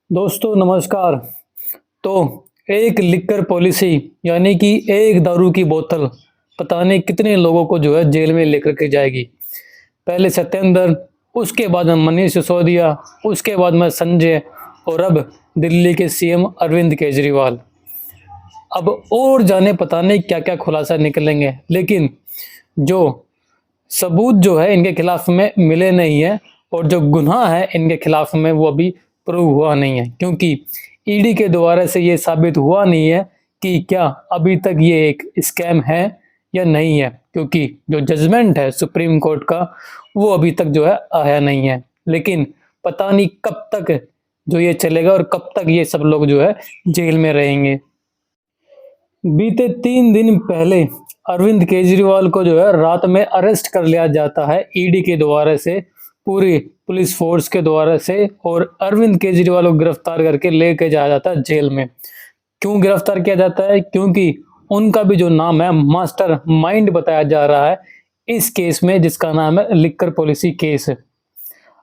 दोस्तों नमस्कार। तो एक लिकर पॉलिसी यानी कि एक दारू की बोतल पता नहीं कितने लोगों को जो है जेल में लेकर के जाएगी। पहले सत्येंद्र, उसके बाद में मनीष सिसोदिया, उसके बाद में संजय और अब दिल्ली के सीएम अरविंद केजरीवाल। अब और जाने पता नहीं क्या क्या खुलासा निकलेंगे, लेकिन जो सबूत जो है इनके खिलाफ में मिले नहीं है और जो गुनाह है इनके खिलाफ में वो अभी प्रूव हुआ नहीं है, क्योंकि ईडी के द्वारा से ये साबित हुआ नहीं है कि क्या अभी तक ये एक स्कैम है या नहीं है, क्योंकि जो जजमेंट है सुप्रीम कोर्ट का वो अभी तक जो है आया नहीं है। लेकिन पता नहीं कब तक जो ये चलेगा और कब तक ये सब लोग जो है जेल में रहेंगे। बीते 3 दिन पहले अरविंद केजरीवाल को जो है रात में अरेस्ट कर लिया जाता है ईडी के द्वारा से, पूरी पुलिस फोर्स के द्वारा से, और अरविंद केजरीवाल को गिरफ्तार करके लेके जाया जाता है जेल में। क्यों गिरफ्तार किया जाता है? क्योंकि उनका भी जो नाम है मास्टर माइंड बताया जा रहा है इस केस में, जिसका नाम है लिकर पॉलिसी केस।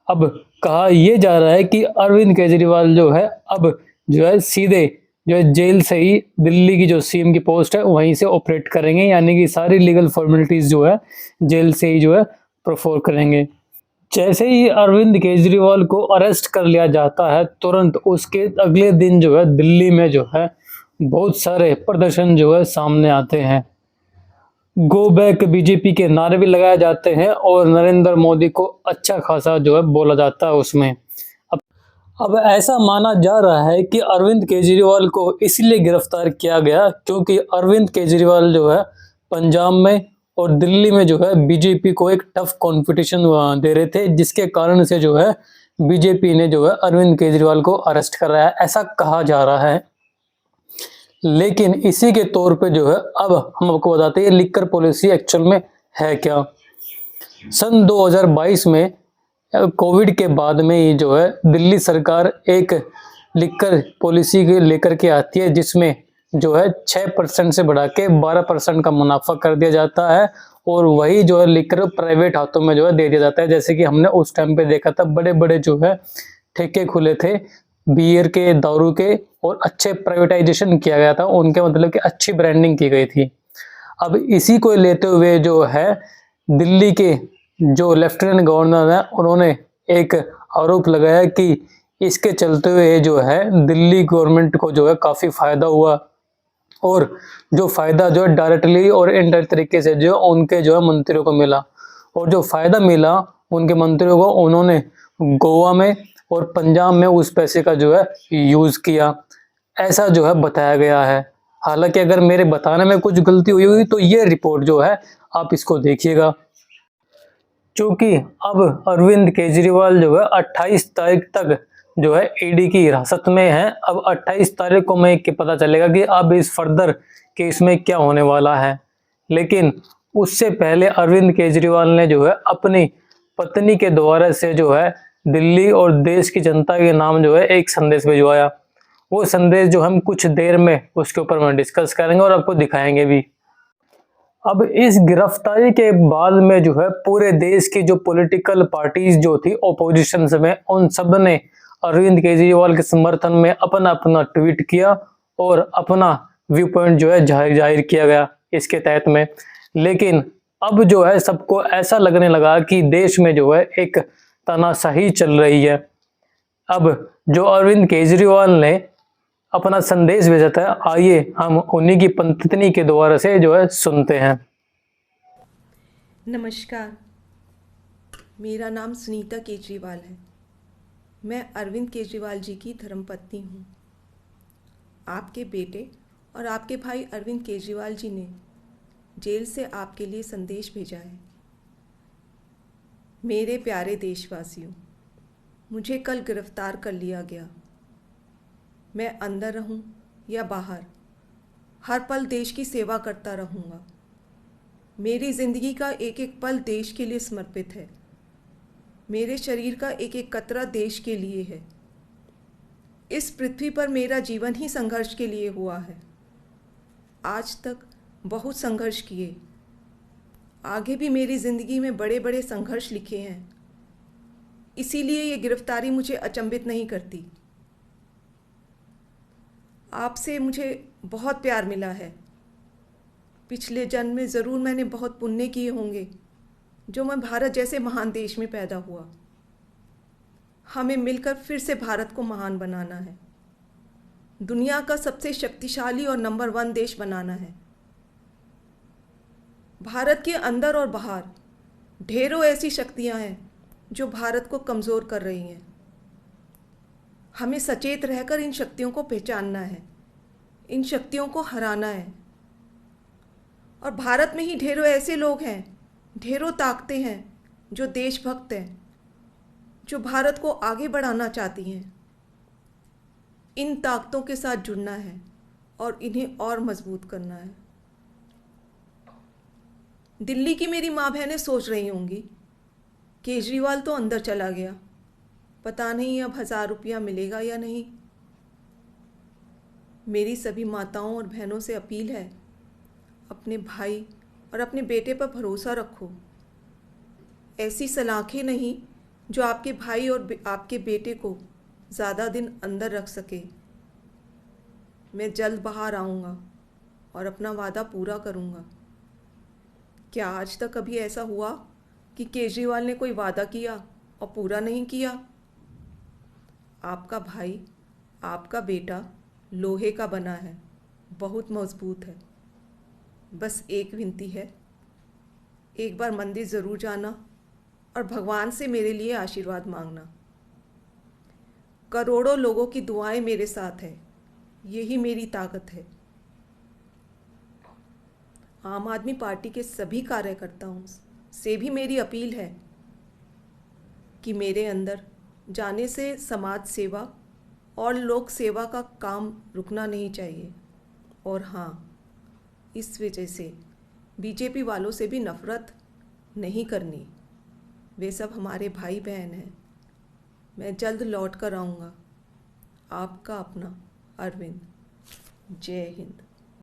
अब कहा यह जा रहा है कि अरविंद केजरीवाल जो है अब जो है सीधे जो है जेल से ही दिल्ली की जो सीएम की पोस्ट है वहीं से ऑपरेट करेंगे, यानी कि सारी लीगल फॉर्मेलिटीज जो है जेल से ही जो है परफॉर्म करेंगे। जैसे ही अरविंद केजरीवाल को अरेस्ट कर लिया जाता है, तुरंत उसके अगले दिन जो है दिल्ली में जो है बहुत सारे प्रदर्शन जो है सामने आते हैं। गो बैक बीजेपी के नारे भी लगाए जाते हैं और नरेंद्र मोदी को अच्छा खासा जो है बोला जाता है उसमें। अब अब ऐसा माना जा रहा है कि अरविंद केजरीवाल को इसलिए गिरफ्तार किया गया क्योंकि अरविंद केजरीवाल जो है पंजाब में और दिल्ली में जो है बीजेपी को एक टफ कंपटीशन दे रहे थे, जिसके कारण से जो है बीजेपी ने जो है अरविंद केजरीवाल को अरेस्ट कराया, ऐसा कहा जा रहा है। लेकिन इसी के तौर पे जो है अब हम आपको बताते हैं लिकर पॉलिसी एक्चुअल में है क्या। सन 2022 में कोविड के बाद में ही जो है दिल्ली सरकार एक लिकर पॉलिसी के लेकर के आती है, जिसमें जो है 6% से बढ़ा के 12% का मुनाफा कर दिया जाता है और वही जो है लिकर प्राइवेट हाथों में जो है दे दिया जाता है। जैसे कि हमने उस टाइम पे देखा था, बड़े बड़े जो है ठेके खुले थे बियर के, दारू के, और अच्छे प्राइवेटाइजेशन किया गया था उनके, मतलब कि अच्छी ब्रांडिंग की गई थी। अब इसी को लेते हुए जो है दिल्ली के जो लेफ्टिनेंट गवर्नर है उन्होंने एक आरोप लगाया कि इसके चलते हुए जो है दिल्ली गवर्नमेंट को जो है काफी फायदा हुआ, और जो फायदा जो है डायरेक्टली और इनडायरेक्ट तरीके से जो उनके जो है मंत्रियों को मिला, और जो फायदा मिला उनके मंत्रियों को उन्होंने गोवा में और पंजाब में उस पैसे का जो है यूज किया, ऐसा जो है बताया गया है। हालांकि अगर मेरे बताने में कुछ गलती हुई हुई तो ये रिपोर्ट जो है आप इसको देखिएगा। क्योंकि अब अरविंद केजरीवाल जो है 28 तारीख तक जो है ईडी की हिरासत में है। अब 28 तारीख को मैं के पता चलेगा कि अब इस फर्दर केस में क्या होने वाला है। लेकिन उससे पहले अरविंद केजरीवाल ने जो है अपनी पत्नी के द्वारा से जो है दिल्ली और देश की जनता के नाम जो है एक संदेश भिजवाया। वो संदेश जो हम कुछ देर में उसके ऊपर में डिस्कस करेंगे और आपको दिखाएंगे भी। अब इस गिरफ्तारी के बाद में जो है पूरे देश की जो पॉलिटिकल पार्टीज जो थी ओपोजिशन में, उन सब ने अरविंद केजरीवाल के समर्थन में अपना अपना ट्वीट किया और अपना व्यू पॉइंट जो है जाहिर किया गया इसके तहत में। लेकिन अब जो है सबको ऐसा लगने लगा कि देश में जो है एक तानाशाही चल रही है। अब जो अरविंद केजरीवाल ने अपना संदेश भेजा था, आइए हम उन्हीं की पत्नी के द्वारा से जो है सुनते हैं। नमस्कार, मेरा नाम सुनीता केजरीवाल है। मैं अरविंद केजरीवाल जी की धर्मपत्नी हूँ। आपके बेटे और आपके भाई अरविंद केजरीवाल जी ने जेल से आपके लिए संदेश भेजा है। मेरे प्यारे देशवासियों, मुझे कल गिरफ्तार कर लिया गया। मैं अंदर रहूं या बाहर, हर पल देश की सेवा करता रहूँगा। मेरी ज़िंदगी का एक एक पल देश के लिए समर्पित है। मेरे शरीर का एक एक कतरा देश के लिए है। इस पृथ्वी पर मेरा जीवन ही संघर्ष के लिए हुआ है। आज तक बहुत संघर्ष किए, आगे भी मेरी ज़िंदगी में बड़े बड़े संघर्ष लिखे हैं। इसीलिए ये गिरफ्तारी मुझे अचंभित नहीं करती। आपसे मुझे बहुत प्यार मिला है। पिछले जन्म में ज़रूर मैंने बहुत पुण्य किए होंगे जो मैं भारत जैसे महान देश में पैदा हुआ। हमें मिलकर फिर से भारत को महान बनाना है, दुनिया का सबसे शक्तिशाली और नंबर 1 देश बनाना है। भारत के अंदर और बाहर ढेरों ऐसी शक्तियां हैं जो भारत को कमज़ोर कर रही हैं। हमें सचेत रहकर इन शक्तियों को पहचानना है, इन शक्तियों को हराना है। और भारत में ही ढेरों ऐसे लोग हैं, ढेरों ताकतें हैं जो देशभक्त हैं, जो भारत को आगे बढ़ाना चाहती हैं। इन ताकतों के साथ जुड़ना है और इन्हें और मजबूत करना है। दिल्ली की मेरी माँ बहनें सोच रही होंगी, केजरीवाल तो अंदर चला गया, पता नहीं अब 1000 रुपया मिलेगा या नहीं। मेरी सभी माताओं और बहनों से अपील है, अपने भाई और अपने बेटे पर भरोसा रखो। ऐसी सलाखें नहीं जो आपके भाई और आपके बेटे को ज़्यादा दिन अंदर रख सके। मैं जल्द बाहर आऊँगा और अपना वादा पूरा करूँगा। क्या आज तक कभी ऐसा हुआ कि केजरीवाल ने कोई वादा किया और पूरा नहीं किया? आपका भाई, आपका बेटा लोहे का बना है, बहुत मजबूत है। बस एक विनती है, एक बार मंदिर ज़रूर जाना और भगवान से मेरे लिए आशीर्वाद मांगना। करोड़ों लोगों की दुआएं मेरे साथ है, यही मेरी ताकत है। आम आदमी पार्टी के सभी कार्यकर्ताओं से भी मेरी अपील है कि मेरे अंदर जाने से समाज सेवा और लोक सेवा का काम रुकना नहीं चाहिए। और हाँ, इस वजह से बीजेपी वालों से भी नफ़रत नहीं करनी। वे सब हमारे भाई बहन हैं। मैं जल्द लौट कर आऊँगा। आपका अपना अरविंद। जय हिंद।